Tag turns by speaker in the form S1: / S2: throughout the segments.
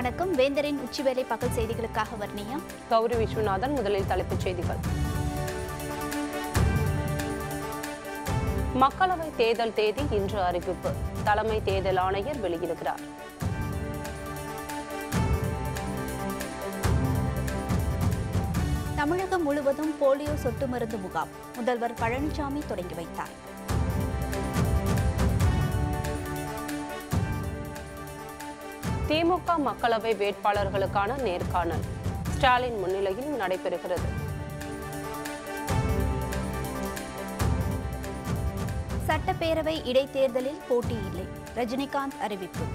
S1: வணக்கம். வேந்தரின் உச்சிவேளை பகல் செய்திகளுக்காக வர்ணியா,
S2: கௌரி விஸ்வநாதன். முதலில் தலைப்புச் செய்திகள். மக்களவை தேர்தல் தேதி இன்று அறிவிப்பு. தலைமை தேர்தல் ஆணையர் வெளியிடுகிறார்.
S1: தமிழகம் முழுவதும் போலியோ சொட்டு மருந்து முகாம் முதல்வர் பழனிசாமி தொடங்கி வைத்தார்.
S2: திமுக மக்களவை வேட்பாளர்களுக்கான நேர்காணல் ஸ்டாலின் முன்னிலையில் நடைபெறுகிறது.
S1: சட்டப்பேரவை இடைத்தேர்தலில் போட்டி இல்லை, ரஜினிகாந்த் அறிவிப்பு.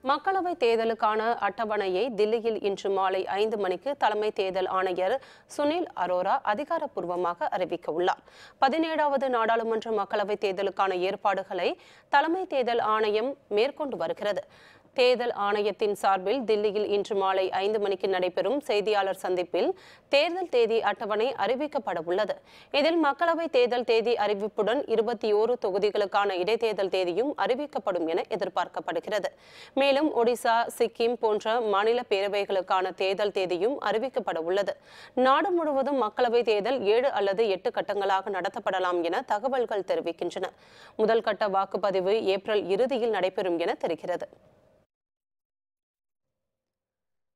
S2: மக்களவை தேர்தலுக்கான அட்டவணையை தில்லியில் இன்று மாலை 5 மணிக்கு தலைமை தேர்தல் ஆணையர் சுனில் அரோரா அதிகாரப்பூர்வமாக அறிவிக்க உள்ளார். 17வது நாடாளுமன்ற மக்களவை தேர்தலுக்கான ஏற்பாடுகளை தலைமை தேர்தல் ஆணையம் மேற்கொண்டு வருகிறது. தேர்தல் ஆணையத்தின் சார்பில் தில்லியில் இன்று மாலை 5 மணிக்கு நடைபெறும் செய்தியாளர் சந்திப்பில் தேர்தல் தேதி அட்டவணை அறிவிக்கப்பட உள்ளது. இதில் மக்களவை தேர்தல் தேதி அறிவிப்புடன் 21 தொகுதிகளுக்கான இடைத்தேர்தல் தேதியும் அறிவிக்கப்படும் என எதிர்பார்க்கப்படுகிறது. மேலும் ஒடிசா, சிக்கிம் போன்ற மாநில பேரவைகளுக்கான தேர்தல் தேதியும் அறிவிக்கப்பட உள்ளது. நாடு முழுவதும் மக்களவை தேர்தல் 7 அல்லது 8 கட்டங்களாக நடத்தப்படலாம் என தகவல்கள் தெரிவிக்கின்றன. முதல் கட்ட வாக்குப்பதிவு ஏப்ரல் இறுதியில் நடைபெறும் என தெரிகிறது.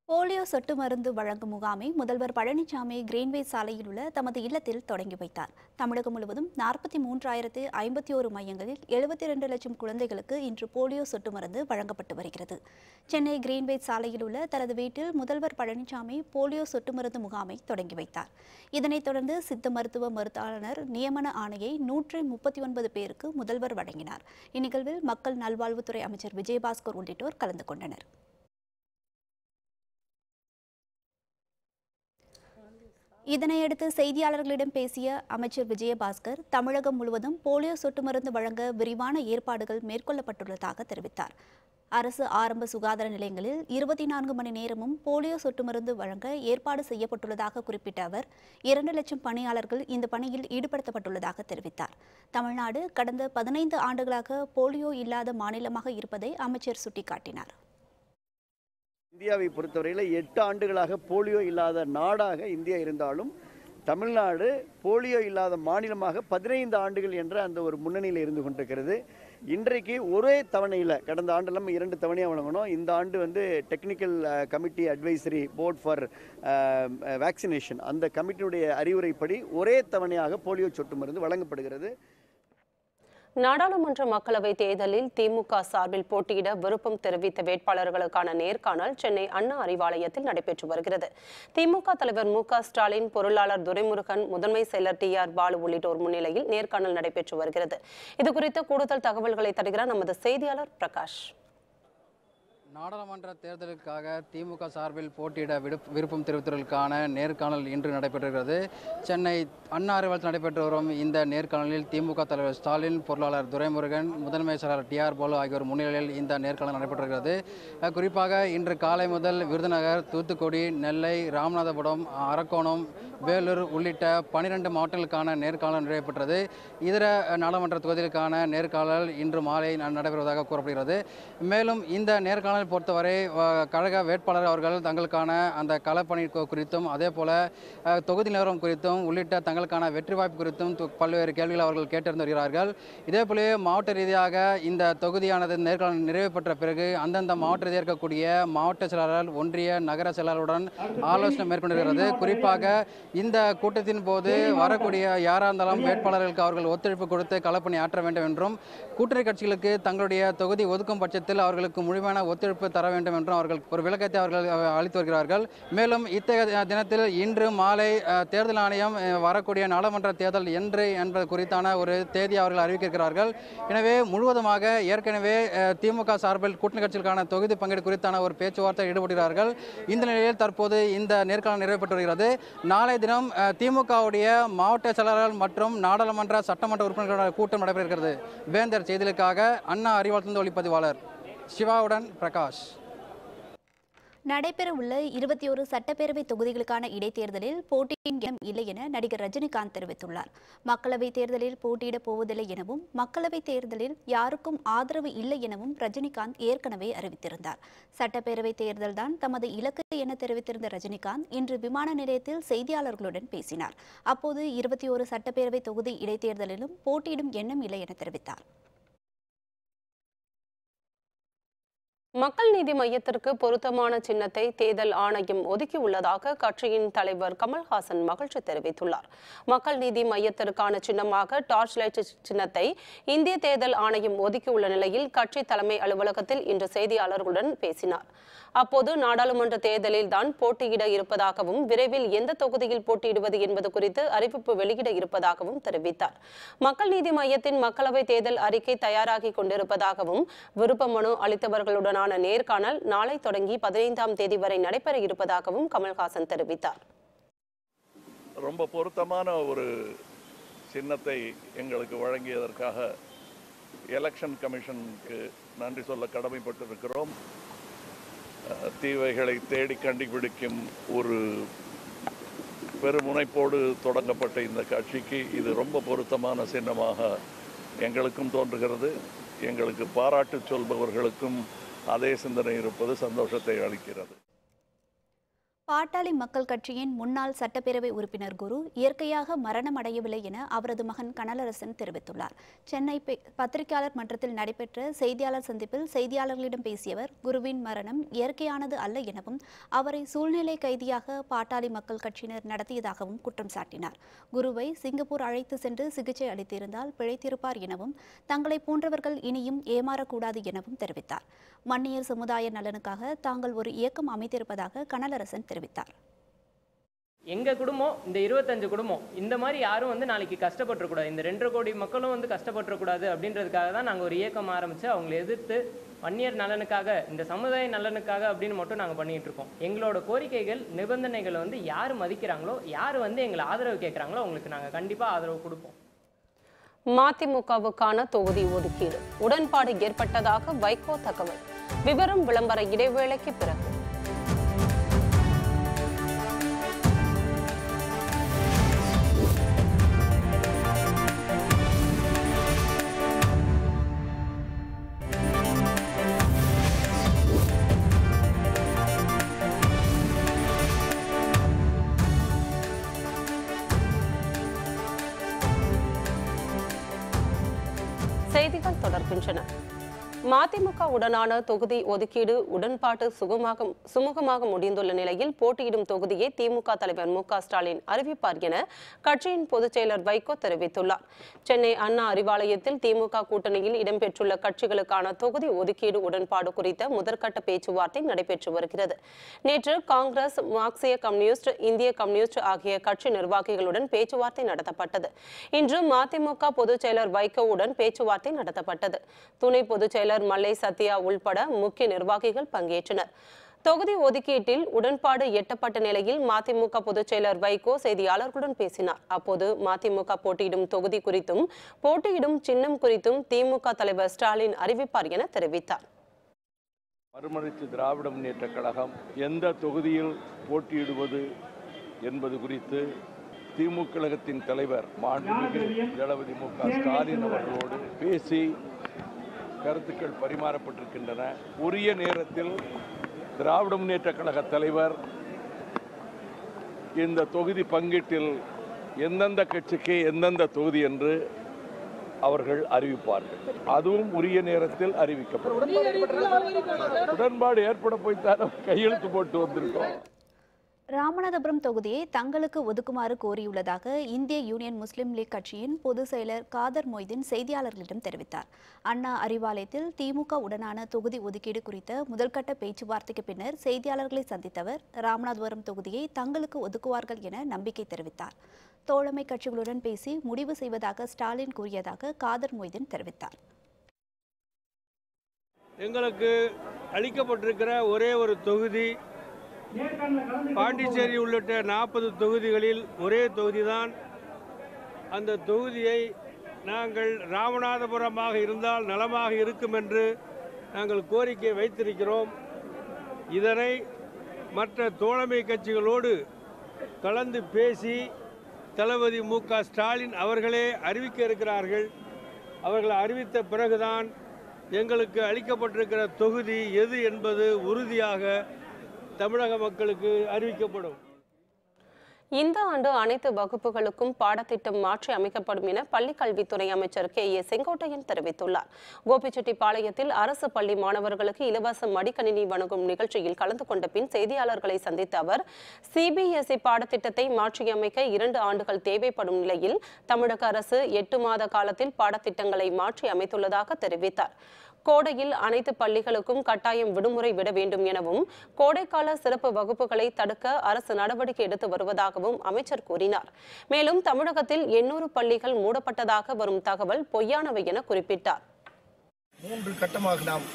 S1: போலியோ சொட்டு மருந்து வழங்கும் முகாமை முதல்வர் பழனிசாமி கிரீன்வே சாலையில் உள்ள தமது இல்லத்தில் தொடங்கி வைத்தார். தமிழகம் முழுவதும் 43,051 மையங்களில் 72 லட்சம் குழந்தைகளுக்கு இன்று போலியோ சொட்டு மருந்து வழங்கப்பட்டு வருகிறது. சென்னை கிரீன்வே சாலையில் உள்ள தனது வீட்டில் முதல்வர் பழனிசாமி போலியோ சொட்டு மருந்து முகாமை தொடங்கி வைத்தார். இதனைத் தொடர்ந்து சித்த மருத்துவ மருந்தாளர் நியமன ஆணையை 139 பேருக்கு முதல்வர் வழங்கினார். இந்நிகழ்வில் மக்கள் நல்வாழ்வுத்துறை அமைச்சர் விஜயபாஸ்கர் உள்ளிட்டோர் கலந்து கொண்டனர். இதனையடுத்து செய்தியாளர்களிடம் பேசிய அமைச்சர் விஜயபாஸ்கர், தமிழகம் முழுவதும் போலியோ சொட்டு மருந்து வழங்க விரிவான ஏற்பாடுகள் மேற்கொள்ளப்பட்டுள்ளதாக தெரிவித்தார். அரசு ஆரம்ப சுகாதார நிலையங்களில் 24 மணி நேரமும் போலியோ சொட்டு மருந்து வழங்க ஏற்பாடு செய்யப்பட்டுள்ளதாக குறிப்பிட்ட அவர், 2 லட்சம் பணியாளர்கள் இந்த பணியில் ஈடுபடுத்தப்பட்டுள்ளதாக தெரிவித்தார். தமிழ்நாடு கடந்த 15 ஆண்டுகளாக போலியோ இல்லாத மாநிலமாக இருப்பதை அமைச்சர் சுட்டிக்காட்டினார்.
S3: இந்தியாவை பொறுத்தவரையில் 8 ஆண்டுகளாக போலியோ இல்லாத நாடாக இந்தியா இருந்தாலும் தமிழ்நாடு போலியோ இல்லாத மாநிலமாக 15 ஆண்டுகள் என்ற அந்த ஒரு முன்னணியில் இருந்து கொண்டிருக்கிறது. இன்றைக்கு ஒரே தவணையில், கடந்த ஆண்டெல்லாம் 2 தவணையாக வழங்கணும். இந்த ஆண்டு technical committee advisory board for vaccination, அந்த கமிட்டியுடைய அறிவுரைப்படி ஒரே தவணையாக போலியோ சொட்டு மருந்து வழங்கப்படுகிறது.
S2: நாடாளுமன்ற மக்களவை தேர்தலில் திமுக சார்பில் போட்டியிட விருப்பம் தெரிவித்த வேட்பாளர்களுக்கான நேர்காணல் சென்னை அண்ணா அறிவாலயத்தில் நடைபெற்று வருகிறது. திமுக தலைவர் மு.க. ஸ்டாலின், பொருளாளர் துரைமுருகன், முதன்மை செயலர் டி.ஆர். பாலு உள்ளிட்டோர் முன்னிலையில் நேர்காணல் நடைபெற்று வருகிறது. இதுகுறித்த கூடுதல் தகவல்களை தருகிறார் நமது செய்தியாளர் பிரகாஷ்.
S4: நாடாளுமன்ற தேர்தலுக்காக திமுக சார்பில் போட்டியிட விருப்பம் தெரிவித்தவர்களுக்கான நேர்காணல் இன்று நடைபெறுகிறது. சென்னை அண்ணா அறிவாலயத்தில் நடைபெற்று வரும் இந்த நேர்காணலில் திமுக தலைவர் ஸ்டாலின், பொருளாளர் துரைமுருகன், முதன்மை செயலாளர் டி.ஆர். பாலு ஆகியோர் முன்னிலையில் இந்த நேர்காணல் நடைபெறுகிறது. குறிப்பாக இன்று காலை முதல் விருதுநகர், தூத்துக்குடி, நெல்லை, ராமநாதபுரம், அரக்கோணம், வேலூர் உள்ளிட்ட 12 மாவட்டங்களுக்கான நேர்காணல் நடைபெற்றது. இதர நாடாளுமன்ற தொகுதிகளுக்கான நேர்காணல் இன்று மாலை நடைபெறுவதாக கூறப்படுகிறது. மேலும் இந்த நேர்காணல் பொறுத்தவரை கழக வேட்பாளர் அவர்கள் தங்களுக்கான அந்த களப்பணி குறித்தும், அதே போல தொகுதி நிலவரம் குறித்தும் உள்ளிட்ட தங்களுக்கான வெற்றி வாய்ப்பு குறித்தும் பல்வேறு கேள்விகள் அவர்கள் கேட்டறிந்து வருகிறார்கள். இதே போல மாவட்ட ரீதியாக இந்த தொகுதியானது நேர்காணல் நிறைவு பெற்ற பிறகு அந்தந்த மாவட்ட ரீதியாக இருக்கக்கூடிய மாவட்ட செயலாளர், ஒன்றிய நகர செயலாளருடன் ஆலோசனை மேற்கொண்டிருக்கிறது. குறிப்பாக இந்த கூட்டத்தின் போது வரக்கூடிய யாராக இருந்தாலும் வேட்பாளர்களுக்கு அவர்கள் ஒத்துழைப்பு கொடுத்து களப்பணி ஆற்ற வேண்டும் என்றும், கூட்டணி கட்சிகளுக்கு தங்களுடைய தொகுதி ஒதுக்கும் பட்சத்தில் அவர்களுக்கு முழுமையான ஒத்துழைப்பு தர வேண்டும் என்றும் அவர்கள் ஒரு விளக்கத்தை அவர்கள் அளித்து வருகிறார்கள். மேலும் இத்தகைய தினத்தில் இன்று மாலை தேர்தல் ஆணையம் வரக்கூடிய நாடாளுமன்ற தேர்தல் என்று என்பது குறித்தான ஒரு தேதி அவர்கள் அறிவிக்கிறார்கள். எனவே முழுவதுமாக ஏற்கனவே திமுக சார்பில் கூட்டணி கட்சிகளுக்கான தொகுதி பங்கீடு குறித்தான ஒரு பேச்சுவார்த்தை ஈடுபடுகிறார்கள். இந்த நிலையில் தற்போது இந்த நேர்காணல் நிறைவு பெற்று வருகிறது. நாளை தினம் திமுகவுடைய மாவட்ட செயலாளர்கள் மற்றும் நாடாளுமன்ற சட்டமன்ற உறுப்பினர்களுடைய கூட்டம் நடைபெறுகிறது. வேந்தர் செய்திகளுக்காக அண்ணா அறிவாலயத்திலிருந்து ஒளிப்பதிவாளர் சிவாவுடன் பிரகாஷ்.
S1: நடைபெறவுள்ள 21 சட்டப்பேரவை தொகுதிகளுக்கான இடைத்தேர்தலில் போட்டியின் இடம் இல்லை என நடிகர் ரஜினிகாந்த் தெரிவித்துள்ளார். மக்களவைத் தேர்தலில் போட்டியிடப் போவதில்லை எனவும் மக்களவைத் தேர்தலில் யாருக்கும் ஆதரவு இல்லை எனவும் ரஜினிகாந்த் ஏற்கனவே அறிவித்திருந்தார். சட்டப்பேரவைத் தேர்தல்தான் தமது இலக்கு என தெரிவித்திருந்த ரஜினிகாந்த் இன்று விமான நிலையத்தில் செய்தியாளர்களுடன் பேசினார். அப்போது 21 சட்டப்பேரவை தொகுதி இடைத்தேர்தலிலும் போட்டியிடும் எண்ணம் இல்லை என தெரிவித்தார்.
S2: மக்கள் நீதி மய்யத்திற்கு பொருத்தமான சின்னத்தை தேர்தல் ஆணையம் ஒதுக்கியுள்ளதாக கட்சியின் தலைவர் கமல்ஹாசன் மகிழ்ச்சி தெரிவித்துள்ளார். மக்கள் நீதி மய்யத்திற்கான சின்னமாக டார்ச் லைட் சின்னத்தை இந்திய தேர்தல் ஆணையம் ஒதுக்கியுள்ள நிலையில் கட்சி தலைமை அலுவலகத்தில் இன்று செய்தியாளர்களுடன் பேசினார். அப்போது நாடாளுமன்ற தேர்தலில் தான் போட்டியிட இருப்பதாகவும் விரைவில் எந்த தொகுதியில் போட்டியிடுவது என்பது குறித்து அறிவிப்பு வெளியிட இருப்பதாகவும் தெரிவித்தார். மக்கள் நீதி மய்யத்தின் மக்களவை தேர்தல் அறிக்கை தயாராகி கொண்டிருப்பதாகவும் விருப்ப மனு அளித்தவர்களுடனான நேர்காணல் நாளை தொடங்கி 15ஆம் தேதி வரை நடைபெற இருப்பதாகவும் கமல்ஹாசன் தெரிவித்தார்.
S5: ரொம்ப பொருத்தமான ஒரு சின்னத்தை எங்களுக்கு வழங்கியதற்காக எலெக்ஷன் கமிஷனுக்கு நன்றி சொல்ல கடமைப்பட்டிருக்கிறோம். தீவைகளை தேடி கண்டுபிடிக்கும் ஒரு பெருமுனைப்போடு தொடங்கப்பட்ட இந்த கட்சிக்கு இது ரொம்ப பொருத்தமான சின்னமாக எங்களுக்கும் தோன்றுகிறது. எங்களுக்கு பாராட்டு சொல்பவர்களுக்கும் அதே சிந்தனை இருப்பது சந்தோஷத்தை அளிக்கிறது.
S1: பாட்டாளி மக்கள் கட்சியின் முன்னாள் சட்டப்பேரவை உறுப்பினர் குரு இயற்கையாக மரணம் அடையவில்லை என அவரது மகன் கனலரசன் தெரிவித்துள்ளார். சென்னை பத்திரிகையாளர் மன்றத்தில் நடைபெற்ற செய்தியாளர் சந்திப்பில் செய்தியாளர்களிடம் பேசிய அவர், குருவின் மரணம் இயற்கையானது அல்ல எனவும் அவரை சூழ்நிலை கைதியாக பாட்டாளி மக்கள் கட்சியினர் நடத்தியதாகவும் குற்றம் சாட்டினார். குருவை சிங்கப்பூர் அழைத்து சென்று சிகிச்சை அளித்திருந்தால் பிழைத்திருப்பார் எனவும் தங்களை போன்றவர்கள் இனியும் ஏமாறக்கூடாது எனவும் தெரிவித்தார். மன்னியர் சமுதாய நலனுக்காக தாங்கள் ஒரு இயக்கம் அமைத்திருப்பதாக கனலரசன் தெரிவித்தார்.
S6: எங்கள் குடும்பம் இந்த 25 குடும்பம் இந்த மாதிரி யாரும் நாளைக்கு கஷ்டப்பட்டுறக்கூடாது, இந்த 2.5 கோடி மக்களும் கஷ்டப்பட்டுறக்கூடாது அப்படின்றதுக்காக தான் நாங்கள் ஒரு இயக்கம் ஆரம்பித்து அவங்களை எதிர்த்து வன்னியர் நலனுக்காக இந்த சமுதாய நலனுக்காக அப்படின்னு மட்டும் நாங்கள் பண்ணிகிட்டு இருக்கோம். எங்களோட கோரிக்கைகள் நிபந்தனைகளை யார் மதிக்கிறாங்களோ யார் எங்களை ஆதரவு கேட்குறாங்களோ அவங்களுக்கு நாங்கள் கண்டிப்பாக ஆதரவு கொடுப்போம்.
S2: மதிமுகவுக்கான தொகுதி ஒதுக்கீடு உடன்பாடு ஏற்பட்டதாக வைகோ தகவல். விவரம் விளம்பர இடைவேளைக்கு பிறகு. செய்திகள் தொடர்கின்றன. மதிமுக உடனான தொகுதி ஒதுக்கீடு உடன்பாடு சுமூகமாக முடிந்துள்ள நிலையில் போட்டியிடும் தொகுதியை திமுக தலைவர் மு க ஸ்டாலின் அறிவிப்பார் என கட்சியின் பொதுச் செயலர் வைகோ தெரிவித்துள்ளார். சென்னை அண்ணா அறிவாலயத்தில் திமுக கூட்டணியில் இடம்பெற்றுள்ள கட்சிகளுக்கான தொகுதி ஒதுக்கீடு உடன்பாடு குறித்த முதற்கட்ட பேச்சுவார்த்தை நடைபெற்று வருகிறது. நேற்று காங்கிரஸ், மார்க்சிய கம்யூனிஸ்ட், இந்திய கம்யூனிஸ்ட் ஆகிய கட்சி நிர்வாகிகளுடன் பேச்சுவார்த்தை நடத்தப்பட்டது. இன்று மதிமுக பொதுச் செயலர் வைகோவுடன் பேச்சுவார்த்தை நடத்தப்பட்டது. துணை பொதுச் செயலர் மல்லை சத்யா உள்பட முக்கிய நிர்வாகிகள் பங்கேற்றனர். தொகுதி ஒதுக்கீட்டில் உடன்பாடு எட்டப்பட்ட நிலையில் மதிமுக பொதுச் செயலர் வைகோ செய்தியாளர்களுடன் பேசினார். அப்போது மதிமுக போட்டியிடும் தொகுதி குறித்தும் போட்டியிடும் சின்னம் குறித்தும் திமுக தலைவர் ஸ்டாலின் அறிவிப்பார் என தெரிவித்தார்.
S5: மறுமலர்ச்சி திராவிட முன்னேற்ற கழகம் எந்த தொகுதியில் போட்டியிடுவது என்பது குறித்து திமுக கழகத்தின் தலைவர் மாண்புமிகு தளபதி மு க ஸ்டாலின் அவர்களோடு பேசி கருத்துக்கள் பரிமாறப்பட்டிருக்கின்றன. உரிய நேரத்தில் திராவிட முன்னேற்ற கழக தலைவர் இந்த தொகுதி பங்கீட்டில் எந்தெந்த கட்சிக்கு எந்தெந்த தொகுதி என்று அவர்கள் அறிவிப்பார்கள். அதுவும் உரிய நேரத்தில் அறிவிக்கப்படும். உடன்பாடு ஏற்பட போய்த்தான் கையெழுத்து போட்டு வந்திருக்கோம்.
S1: ராமநாதபுரம் தொகுதியை தங்களுக்கு ஒதுக்குமாறு கோரியுள்ளதாக இந்திய யூனியன் முஸ்லிம் லீக் கட்சியின் பொதுச் செயலர் காதர் மொய்தீன் செய்தியாளர்களிடம் தெரிவித்தார். அண்ணா அறிவாலயத்தில் திமுக உடனான தொகுதி ஒதுக்கீடு குறித்த முதல்கட்ட பேச்சுவார்த்தைக்கு பின்னர் செய்தியாளர்களை சந்தித்த அவர், ராமநாதபுரம் தொகுதியை தங்களுக்கு ஒதுக்குவார்கள் என நம்பிக்கை தெரிவித்தார். தோழமை கட்சிகளுடன் பேசி முடிவு செய்வதாக ஸ்டாலின் கூறியதாக காதர் மொய்தீன் தெரிவித்தார்.
S7: எங்களுக்கு அளிக்கப்பட்டிருக்கிற ஒரே ஒரு தொகுதி பாண்டிச்சேரி உள்ளிட்ட 40 தொகுதிகளில் ஒரே தொகுதிதான். அந்த தொகுதியை நாங்கள் ராமநாதபுரமாக இருந்தால் நலமாக இருக்கும் என்று நாங்கள் கோரிக்கை வைத்திருக்கிறோம். இதனை மற்ற தோழமை கட்சிகளோடு கலந்து பேசி தளபதி மு.க. ஸ்டாலின் அவர்களே அறிவிக்க இருக்கிறார்கள். அவர்கள் அறிவித்த பிறகுதான் எங்களுக்கு அளிக்கப்பட்டிருக்கிற தொகுதி எது என்பது உறுதியாக தமிழக மக்களுக்கு அறிவிக்கப்படும்.
S2: இந்த ஆண்டு அனைத்து வகுப்புகளுக்கும் பாடத்திட்டம் மாற்றி அமைக்கப்படும் என பள்ளிக்கல்வித்துறை அமைச்சர் K.A. செங்கோட்டையன் தெரிவித்துள்ளார். கோபிச்செட்டிப்பாளையத்தில் அரசு பள்ளி மாணவர்களுக்கு இலவச மடிக்கணினி வழங்கும் நிகழ்ச்சியில் கலந்து கொண்ட பின் செய்தியாளர்களை சந்தித்த அவர், CBSE பாடத்திட்டத்தை மாற்றியமைக்க 2 ஆண்டுகள் தேவைப்படும் நிலையில் தமிழக அரசு 8 மாத காலத்தில் பாடத்திட்டங்களை மாற்றி அமைத்துள்ளதாக தெரிவித்தார். கோடையில் அனைத்து பள்ளிகளுக்கும் கட்டாயம் விடுமுறை விட வேண்டும் எனவும் கோடைக்கால சிறப்பு வகுப்புகளை தடுக்க அரசு நடவடிக்கை எடுத்து வருவதாகவும் அமைச்சர் கூறினார். மேலும் தமிழகத்தில் 800 பள்ளிகள் மூடப்பட்டதாக வரும் தகவல் பொய்யானவை என குறிப்பிட்டார்.
S8: 3 கட்டமாக நாம்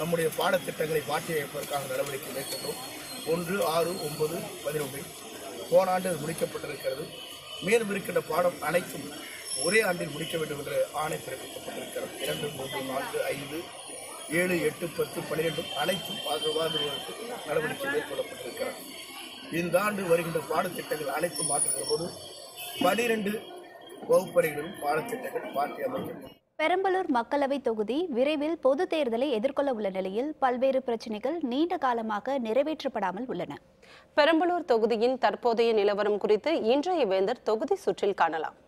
S8: நம்முடைய பாடத்திட்டங்களை மாற்றி அமைப்பதற்காக நடவடிக்கை மேற்கொண்டோம். 1, 6, 9, 11 போன ஆண்டு முடிக்கப்பட்டிருக்கிறது. மேலும் இருக்கின்ற பாடம் அனைத்தும் ஒரே ஆண்டில் முடிக்க வேண்டும் என்ற ஆணை பிறப்பிக்கப்பட்டிருக்கிறது. 2, 3, 4, 5, 7, 8, 10, 12 அனைத்தும் பாதுகாவதற்கு நடவடிக்கை மேற்கொள்ளப்பட்டிருக்கிறது. இந்த ஆண்டு வருகின்ற பாடத்திட்டங்கள் அனைத்தும் மாற்றுகிற போது 12 வகுப்பறைகளிலும் பாடத்திட்டங்கள் மாற்றி அமைக்கப்படும்.
S1: பெரம்பலூர் மக்களவை தொகுதி விரைவில் பொது தேர்தலை எதிர்கொள்ள உள்ள நிலையில் பல்வேறு பிரச்சினைகள் நீண்ட காலமாக நிறைவேற்றப்படாமல் உள்ளன.
S2: பெரம்பலூர் தொகுதியின் தற்போதைய நிலவரம் குறித்து இன்றைய வேந்தர் தொகுதி சுற்றில் காணலாம்.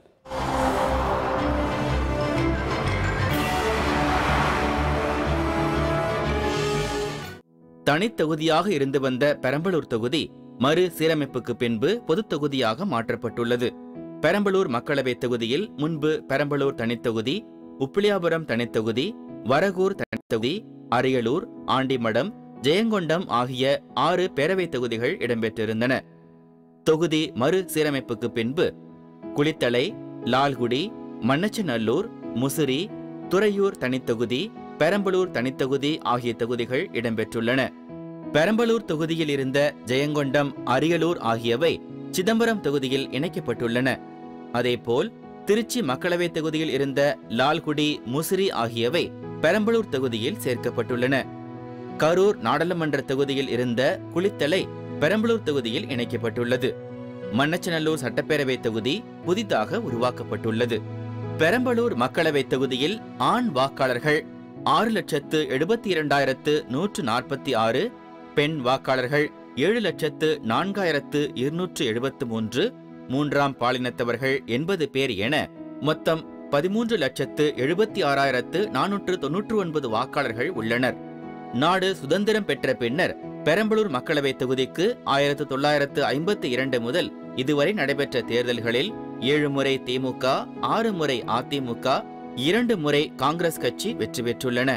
S9: தனித்தொகுதியாக இருந்து வந்த பெரம்பலூர் தொகுதி மறு சீரமைப்புக்கு பின்பு பொது தொகுதியாக மாற்றப்பட்டுள்ளது. பெரம்பலூர் மக்களவை தொகுதியில் முன்பு பெரம்பலூர் தனித்தொகுதி, உப்பிலியாபுரம் தனித்தொகுதி, வரகூர் தனித்தொகுதி, அரியலூர், ஆண்டிமடம், ஜெயங்கொண்டம் ஆகிய 6 பேரவை தொகுதிகள் இடம்பெற்றிருந்தன. தொகுதி மறு சீரமைப்புக்கு பின்பு குளித்தலை, லால்குடி, மண்ணச்சநல்லூர், முசிறி, துறையூர் தனித்தொகுதி, பெரம்பலூர் தனித்தொகுதி ஆகிய தொகுதிகள் இடம்பெற்றுள்ளன. பெரம்பலூர் தொகுதியில் இருந்த ஜெயங்கொண்டம், அரியலூர் ஆகியவை சிதம்பரம் தொகுதியில் இணைக்கப்பட்டுள்ளன. அதேபோல் திருச்சி மக்களவை தொகுதியில் இருந்த லால்குடி, முசிறி ஆகியவை பெரம்பலூர் தொகுதியில் சேர்க்கப்பட்டுள்ளன. கரூர் நாடாளுமன்ற தொகுதியில் இருந்த குளித்தலை பெரம்பலூர் தொகுதியில் இணைக்கப்பட்டுள்ளது. மண்ணச்சநல்லூர் சட்டப்பேரவை தொகுதி புதிதாக உருவாக்கப்பட்டுள்ளது. பெரம்பலூர் மக்களவை தொகுதியில் ஆண் வாக்காளர்கள் 6,72,146, பெண் வாக்காளர்கள் 7,04,273, மூன்றாம் பாலினத்தவர்கள் 80 பேர் என மொத்தம் 13,76,499 வாக்காளர்கள் உள்ளனர். நாடு சுதந்திரம் பெற்ற பின்னர் பெரம்பலூர் மக்களவை தொகுதிக்கு 1952 முதல் இதுவரை நடைபெற்ற தேர்தல்களில் 7 முறை திமுக, 6 முறை அதிமுக, 2 முறை காங்கிரஸ் கட்சி வெற்றி பெற்றுள்ளன.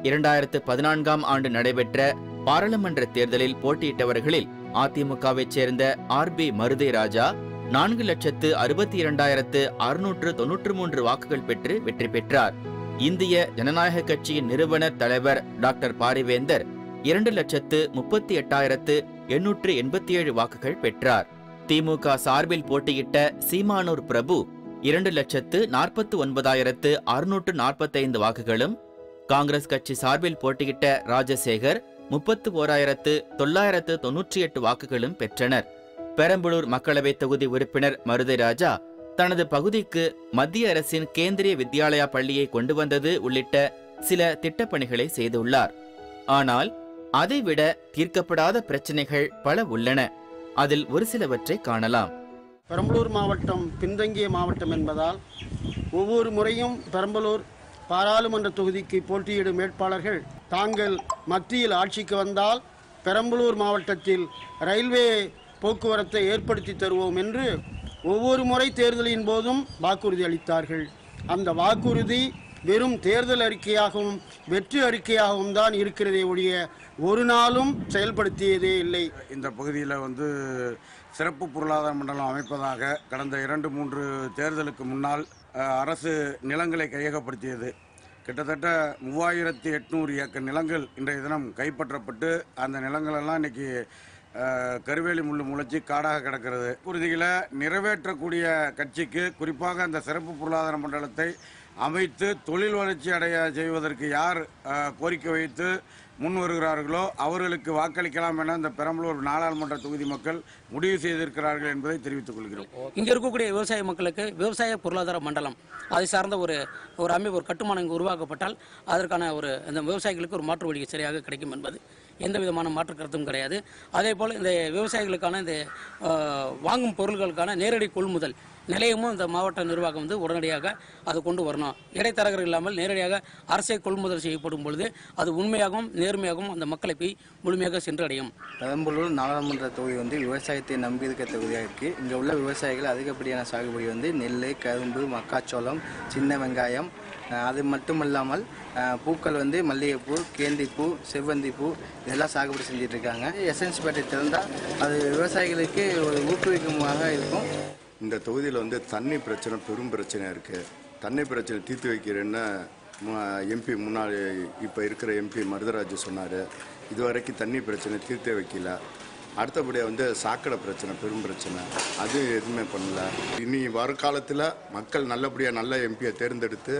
S9: 2014ஆம் ஆண்டு நடைபெற்ற பாராளுமன்ற தேர்தலில் போட்டியிட்டவர்களில் அதிமுகவைச் சேர்ந்த RB மருதை ராஜா 4,62,693 வாக்குகள் பெற்று வெற்றி பெற்றார். இந்திய ஜனநாயக கட்சியின் நிறுவனர் தலைவர் டாக்டர் பாரிவேந்தர் 2,38,887 வாக்குகள் பெற்றார். திமுக சார்பில் போட்டியிட்ட சீமானூர் பிரபு 2,49,645 வாக்குகளும், காங்கிரஸ் கட்சி சார்பில் போட்டியிட்ட ராஜசேகர் 31,998 வாக்குகளும் பெற்றனர். பெரம்பலூர் மக்களவை தொகுதி உறுப்பினர் மருதை ராஜா தனது பகுதிக்கு மத்திய அரசின் கேந்திரிய வித்யாலயா பள்ளியை கொண்டு வந்தது உள்ளிட்ட சில திட்டப்பணிகளை செய்துள்ளார். ஆனால் அதைவிட தீர்க்கப்படாத பிரச்சனைகள் பல உள்ளன. அதில் ஒரு சிலவற்றை காணலாம்.
S10: பெரம்பலூர் மாவட்டம் பின்தங்கிய மாவட்டம் என்பதால் ஒவ்வொரு முறையும் பெரம்பலூர் பாராளுமன்ற தொகுதிக்கு போட்டியிடும் வேட்பாளர்கள் தாங்கள் மத்தியில் ஆட்சிக்கு வந்தால் பெரம்பலூர் மாவட்டத்தில் ரயில்வே போக்குவரத்தை ஏற்படுத்தி தருவோம் என்று ஒவ்வொரு முறை தேர்தலின் போதும் வாக்குறுதி அளித்தார்கள். அந்த வாக்குறுதி வெறும் தேர்தல் அறிக்கையாகவும் வெற்றி அறிக்கையாகவும் தான் இருக்கிறதே ஒழிய ஒரு நாளும் செயல்படுத்தியதே இல்லை.
S11: இந்த பகுதியில் சிறப்பு பொருளாதார மண்டலம் அமைப்பதாக கடந்த 2-3 தேர்தலுக்கு முன்னால் அரசு நிலங்களை கையகப்படுத்தியது. கிட்டத்தட்ட 3800 ஏக்கர் நிலங்கள் இன்றைய தினம் கைப்பற்றப்பட்டு அந்த நிலங்களெல்லாம் இன்னைக்கு கருவேலி முள்ளு முளைச்சி காடாக கிடக்கிறது. உறுதிகளை நிறைவேற்றக்கூடிய கட்சிக்கு, குறிப்பாக அந்த சிறப்பு பொருளாதார மண்டலத்தை அமைத்து தொழில் வளர்ச்சி அடைய செய்வதற்கு யார் கோரிக்கை வைத்து முன் வருகிறார்களோ அவர்களுக்கு வாக்களிக்கலாம் என இந்த பெரம்பலூர் நாடாளுமன்ற தொகுதி மக்கள் முடிவு செய்திருக்கிறார்கள் என்பதை தெரிவித்துக் கொள்கிறோம்.
S12: இங்கே இருக்கக்கூடிய விவசாய மக்களுக்கு விவசாய பொருளாதார மண்டலம் அதை சார்ந்த ஒரு அமைப்பு, ஒரு கட்டுமானம் இங்கு உருவாக்கப்பட்டால் அதற்கான இந்த விவசாயிகளுக்கு ஒரு மாற்று வழி சரியாக கிடைக்கும் என்பது எந்த விதமான மாற்று கருத்தும் கிடையாது. அதே போல் இந்த விவசாயிகளுக்கான இந்த வாங்கும் பொருட்களுக்கான நேரடி கொள்முதல் நிலையமும் இந்த மாவட்ட நிர்வாகம் உடனடியாக அது கொண்டு வரணும். இடைத்தரகர்கள் இல்லாமல் நேரடியாக அரசை கொள்முதல் செய்யப்படும் பொழுது அது உண்மையாகவும் நேர்மையாகவும் அந்த மக்களை போய் முழுமையாக சென்றடையும்.
S13: பெரம்பலூர் நாடாளுமன்ற தொகுதி விவசாயத்தை நம்பி இருக்க தொகுதியாக இருக்குது. இங்கே உள்ள விவசாயிகள் அதிகப்படியான சாகுபடி நெல், கரும்பு, மக்காச்சோளம், சின்ன வெங்காயம், அது மட்டும் இல்லாமல் பூக்கள் மல்லிகைப்பூ, கேந்திப்பூ, செவ்வந்திப்பூ இதெல்லாம் சாகுபடி செஞ்சிட்ருக்காங்க. எசன்ஸ் பேட்டை திறந்தால் அது விவசாயிகளுக்கு ஒரு ஊக்குவிக்கமாக இருக்கும்.
S14: இந்த தொகுதியில் தண்ணி பிரச்சனை பெரும் பிரச்சனையாக இருக்குது. தண்ணி பிரச்சனை தீர்த்து வைக்கிறேன்னு எம்பி முன்னாள் இப்போ இருக்கிற எம்பி மருதராஜ் சொன்னார். இதுவரைக்கும் தண்ணி பிரச்சனை தீர்த்தே வைக்கல. அடுத்தபடியாக சாக்கடை பிரச்சனை பெரும் பிரச்சனை, அது எதுவுமே பண்ணல. இனி வருங்காலத்தில் மக்கள் நல்லபடியாக நல்ல எம்பியை தேர்ந்தெடுத்து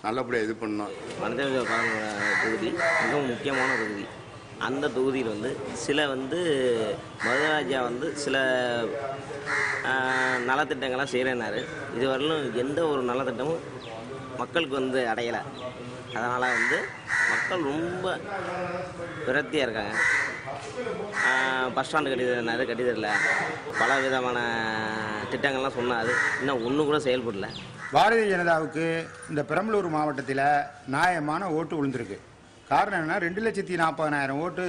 S14: நல்லபடியாக இது பண்ணோம்.
S15: மனித தொகுதி மிகவும் முக்கியமான தொகுதி. அந்த தொகுதியில் சில மருதராஜா சில நலத்திட்டங்கள்லாம் செய்கிறேன்னாரு. இதுவரையிலும் எந்த ஒரு நலத்திட்டமும் மக்களுக்கு அடையலை. அதனால் மக்கள் ரொம்ப விரக்தியாக இருக்காங்க. பஸ் ஸ்டாண்டு கட்டித்தரனாரு, கட்டித்தரல. பல விதமான திட்டங்கள்லாம் சொன்னார், இன்னும் ஒன்று கூட செயல்படல.
S16: பாரதிய ஜனதாவுக்கு இந்த பெரம்பலூர் மாவட்டத்தில் நியாயமான ஓட்டு விழுந்திருக்கு. காரணம் என்னன்னா 2,40,000 ஓட்டு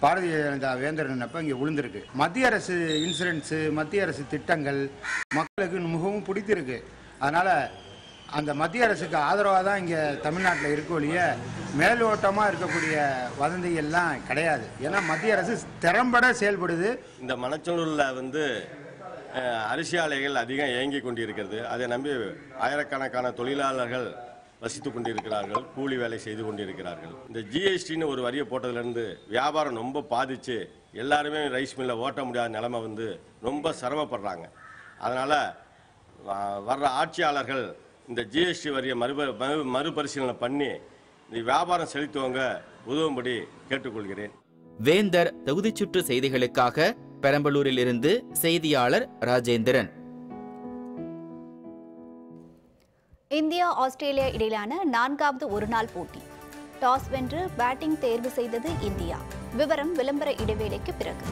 S16: பாரதிய ஜனதா வேந்தரனப்போ இங்கே விழுந்திருக்கு. மத்திய அரசு இன்சூரன்ஸு, மத்திய அரசு திட்டங்கள் மக்களுக்கு மிகவும் பிடித்திருக்கு. அதனால் அந்த மத்திய அரசுக்கு ஆதரவாக தான் இங்கே தமிழ்நாட்டில் இருக்க ஒழிய மேலோட்டமாக இருக்கக்கூடிய வதந்திகள்லாம் கிடையாது. ஏன்னா மத்திய அரசு திறம்பட செயல்படுது.
S17: இந்த மணச்சநல்லூரில் அரிசி ஆலைகள் அதிகம் இயங்கி கொண்டிருக்கிறது. அதை நம்பி ஆயிரக்கணக்கான தொழிலாளர்கள் வசித்து கொண்டிருக்கிறார்கள், கூலி வேலை செய்து கொண்டிருக்கிறார்கள். இந்த ஜிஎஸ்டின்னு ஒரு வரியை போட்டதுலேருந்து வியாபாரம் ரொம்ப பாதித்து எல்லாருமே ரைஸ் மில்லை ஓட்ட முடியாத நிலைமை ரொம்ப சிரமப்படுறாங்க. அதனால் வர்ற ஆட்சியாளர்கள் இந்த ஜிஎஸ்டி வரியை மறுபரிசீலனை பண்ணி இந்த வியாபாரம் செலுத்துவங்க உதவும்படி கேட்டுக்கொள்கிறேன்.
S9: வேந்தர் தொகுதி சுற்று செய்திகளுக்காக பெரம்பலூரில் இருந்து செய்தியாளர் ராஜேந்திரன்.
S1: இந்தியா ஆஸ்திரேலியா இடையிலான 4வது ஒருநாள் போட்டி. டாஸ் வென்று பேட்டிங் தேர்வு செய்தது இந்தியா. விவரம் விளம்பர இடைவேளைக்கு பிறகு.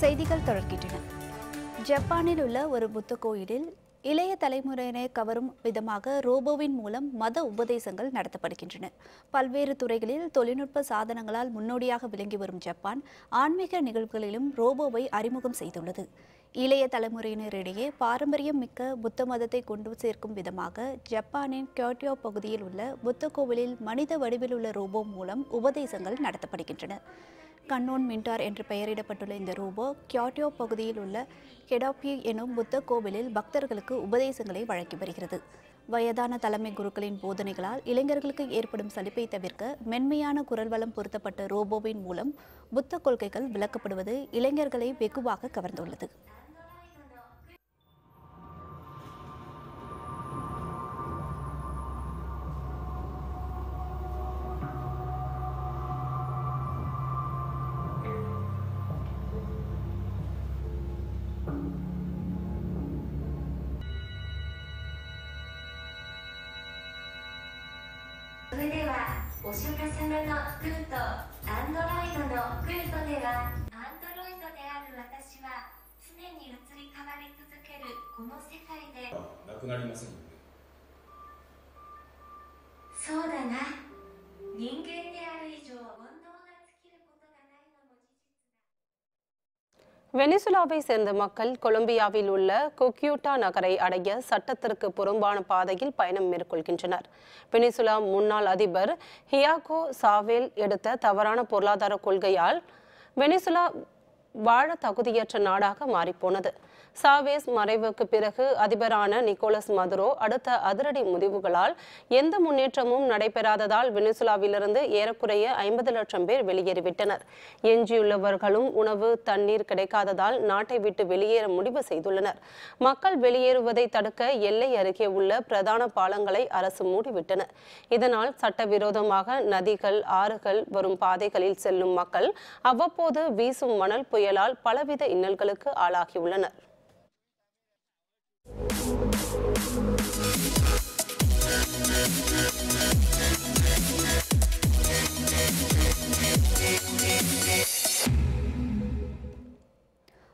S1: செய்திகள் தொடர்கின்றன. ஜப்பானில் உள்ள ஒரு புத்த கோயிலில் இளைய தலைமுறையினை கவரும் விதமாக ரோபோவின் மூலம் மத உபதேசங்கள் நடத்தப்படுகின்றன. பல்வேறு துறைகளில் தொழில்நுட்ப சாதனங்களால் முன்னோடியாக விளங்கி வரும் ஜப்பான் ஆன்மீக நிகழ்வுகளிலும் ரோபோவை அறிமுகம் செய்துள்ளது. இளைய தலைமுறையினரிடையே பாரம்பரியம் மிக்க புத்த மதத்தை கொண்டு சேர்க்கும் விதமாக ஜப்பானின் கியோட்டோ பகுதியில் உள்ள புத்த கோவிலில் மனித வடிவில் உள்ள ரோபோ மூலம் உபதேசங்கள் நடத்தப்படுகின்றன. கண்ணோன் மின்டார் என்று பெயரிடப்பட்டுள்ள இந்த ரோபோ கியோட்டோ பகுதியில் உள்ள கெடாப்பி எனும் புத்த கோவிலில் பக்தர்களுக்கு உபதேசங்களை வழங்கி வருகிறது. வயதான தலைமை குருக்களின் போதனைகளால் இளைஞர்களுக்கு ஏற்படும் சலிப்பை தவிர்க்க மென்மையான குரல் வளம் பொருத்தப்பட்ட ரோபோவின் மூலம் புத்த கொள்கைகள் விளக்கப்படுவது இளைஞர்களை வெகுவாக கவர்ந்துள்ளது.
S2: வெனிசுலாவை சேர்ந்த மக்கள் கொலம்பியாவில் உள்ள கொக்யூட்டா நகரை அடைய சட்டத்திற்கு புறம்பான பாதையில் பயணம் மேற்கொள்கின்றனர். வெனிசுலா முன்னாள் அதிபர் ஹியாகோ சாவேல் எடுத்த தவறான பொருளாதார கொள்கையால் வெனிசுலா வாழ தகுதியற்ற நாடாக மாறிப்போனது. சாவேஸ் மறைவுக்கு பிறகு அதிபரான நிக்கோலஸ் மதுரோ அடுத்த அதிரடி முடிவுகளால் எந்த முன்னேற்றமும் நடைபெறாததால் வெனிசுலாவிலிருந்து ஏறக்குறைய 50 லட்சம் பேர் வெளியேறிவிட்டனர். எஞ்சியுள்ளவர்களும் உணவு தண்ணீர் கிடைக்காததால் நாட்டை விட்டு வெளியேற முடிவு செய்துள்ளனர். மக்கள் வெளியேறுவதை தடுக்க எல்லை அருகே உள்ள பிரதான பாலங்களை அரசு மூடிவிட்டன. இதனால் சட்டவிரோதமாக நதிகள், ஆறுகள் வரும் பாதைகளில் செல்லும் மக்கள் அவ்வப்போது வீசும் மணல் புயலால் பலவித இன்னல்களுக்கு ஆளாகியுள்ளனர்.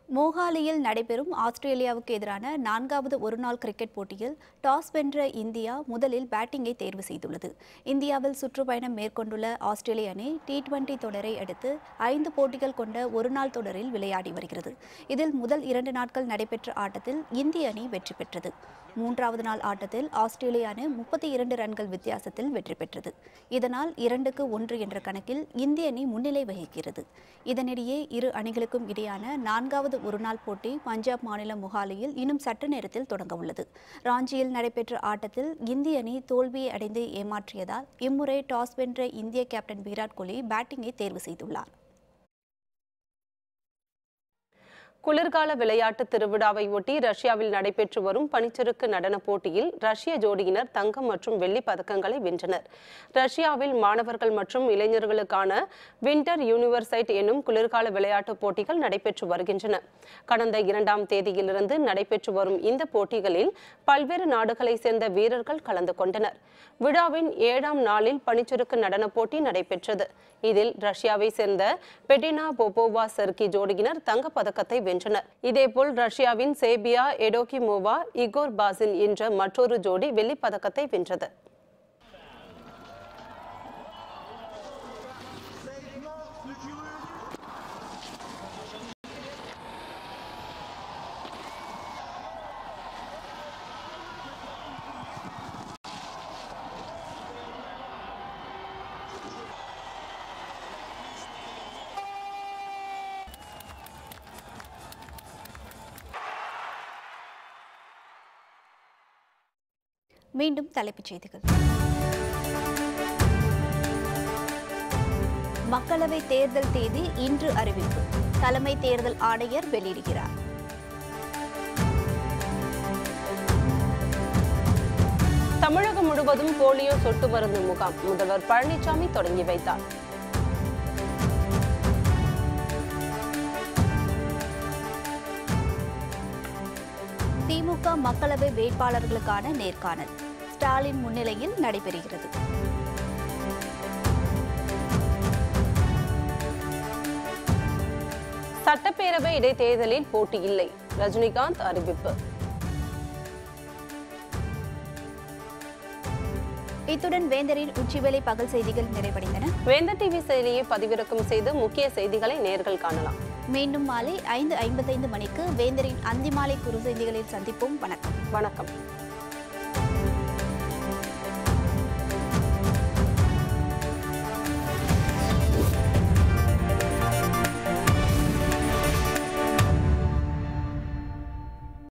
S1: மோகாலியில் நடைபெறும் ஆஸ்திரேலியாவுக்கு எதிரான 4வது ஒருநாள் கிரிக்கெட் போட்டியில் டாஸ் வென்ற இந்தியா முதலில் பேட்டிங்கை தேர்வு செய்துள்ளது. இந்தியாவில் சுற்றுப்பயணம் மேற்கொண்டுள்ள ஆஸ்திரேலிய அணி T20 தொடரை அடுத்து 5 போட்டிகள் கொண்ட ஒருநாள் தொடரில் விளையாடி வருகிறது. இதில் முதல் 2 நாட்கள் நடைபெற்ற ஆட்டத்தில் இந்திய அணி வெற்றி பெற்றது. 3வது நாள் ஆட்டத்தில் ஆஸ்திரேலிய அணி 32 ரன்கள் வித்தியாசத்தில் வெற்றி பெற்றது. இதனால் 2-1 என்ற கணக்கில் இந்திய அணி முன்னிலை வகிக்கிறது. இதனிடையே இரு அணிகளுக்கும் இடையான 4வது ஒருநாள் போட்டி பஞ்சாப் மாநிலம் மொஹாலியில் இன்னும் சற்று நேரத்தில் தொடங்க உள்ளது. ராஞ்சியில் நடைபெற்ற ஆட்டத்தில் இந்திய அணி தோல்வியை அடைந்து ஏமாற்றியதால் இம்முறை டாஸ் வென்ற இந்திய கேப்டன் விராட் கோலி பேட்டிங்கை தேர்வு செய்துள்ளார்.
S2: குளிர்கால விளையாட்டு திருவிழாவை ஒட்டி ரஷ்யாவில் நடைபெற்று வரும் பனிச்சறுக்கு நடன போட்டியில் ரஷ்ய ஜோடியினர் தங்கம் மற்றும் வெள்ளி பதக்கங்களை வென்றனர். ரஷ்யாவில் மாணவர்கள் மற்றும் இளைஞர்களுக்கான வின்டர் யூனிவர்சைட் என்னும் குளிர்கால விளையாட்டு போட்டிகள் நடைபெற்று வருகின்றன. கடந்த 2ஆம் தேதியிலிருந்து நடைபெற்று வரும் இந்த போட்டிகளில் பல்வேறு நாடுகளை சேர்ந்த வீரர்கள் கலந்து கொண்டனர். விழாவின் 7ஆம் நாளில் பனிச்சறுக்கு நடன போட்டி நடைபெற்றது. இதில் ரஷ்யாவை சேர்ந்த பெட்டினா போபோவா சர்கி ஜோடியினர் தங்கப் பதக்கத்தை வென்றனர். இதேபோல் ரஷ்யாவின் சேபியா எடோகிமோவா இகோர் பாசில் என்ற மற்றொரு ஜோடி வெள்ளிப் பதக்கத்தை வென்றது.
S1: மீண்டும் தலைப்புச் செய்திகள். மக்களவை தேர்தல் தேதி இன்று அறிவிப்பு. தலைமை தேர்தல் ஆணையர் வெளியிடுகிறார்.
S2: தமிழகம் முழுவதும் போலியோ சொட்டு மருந்து முகாம் முதல்வர் பழனிசாமி தொடங்கி வைத்தார்.
S1: திமுக மக்களவை வேட்பாளர்களுக்கான நேர்காணல் ஸ்டாலின் முன்னிலையில் நடைபெறுகிறது.
S2: சட்டப்பேரவை இடைத்தேர்தலில் போட்டி இல்லை, ரஜினிகாந்த் அறிவிப்பு.
S1: இத்துடன் வேந்தரின் உச்சிவேளை பகல் செய்திகள் நிறைவடைந்தன.
S2: வேந்தர் டிவி செயலியை பதிவிறக்கம் செய்து முக்கிய செய்திகளை நேர்கள் காணலாம்.
S1: மீண்டும் மாலை 5:55 மணிக்கு வேந்தரின் அந்திமாலை குறு செய்திகளில் சந்திப்போம். வணக்கம்.